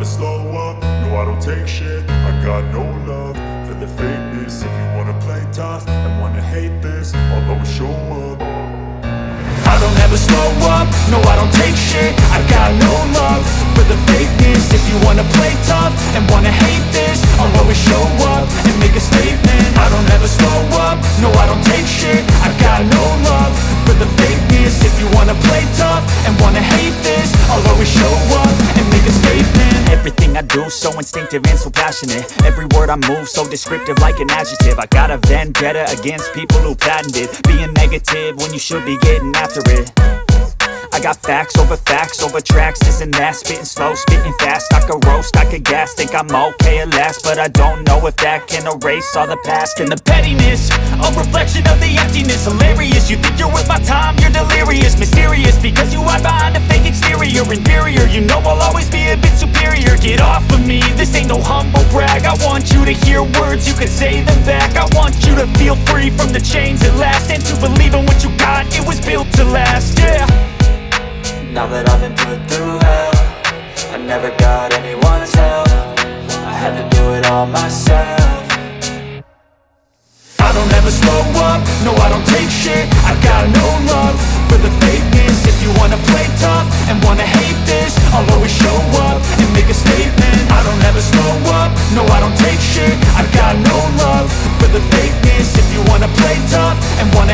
slow up, no I don't take shit. I got no love for the fakeness. If you wanna play tough and wanna hate this, I'll always show up. I don't ever slow up, no I don't take shit. I got no love for the fakeness. If you wanna play tough and wanna hate this, I'll always show up and make a statement. I don't ever slow up, no I don't take shit. I got no love for the fakeness. If you wanna play tough and wanna hate this, I'll always show up and make a statement. Everything I do so instinctive and so passionate. Every word I move so descriptive like an adjective. I got a vendetta against people who patented being negative when you should be getting after it. I got facts over tracks, this and that. Spitting slow, spitting fast, I could roast, I could gas. Think I'm okay at last, but I don't know if that can erase all the past. And the pettiness, a reflection of the emptiness. Hilarious, you think you're worth my time, you're delirious. Mysterious, because you hide behind a fake exterior. Inferior, you know I'll always be a bit superior. Get off of me, this ain't no humble brag. I want you to hear words, you can say them back. I want you to feel free from the chains at last, and to believe in what you got, it was built to last, yeah. Now that I've been put through hell, I never got anyone's help. I had to do it all myself. I don't ever slow up, no I don't take shit. I got no love for the fakeness. If you wanna play tough and wanna hate this, I'll always show up and make a statement. I don't ever slow up, no I don't take shit. I got no love for the fakeness. If you wanna play tough and wanna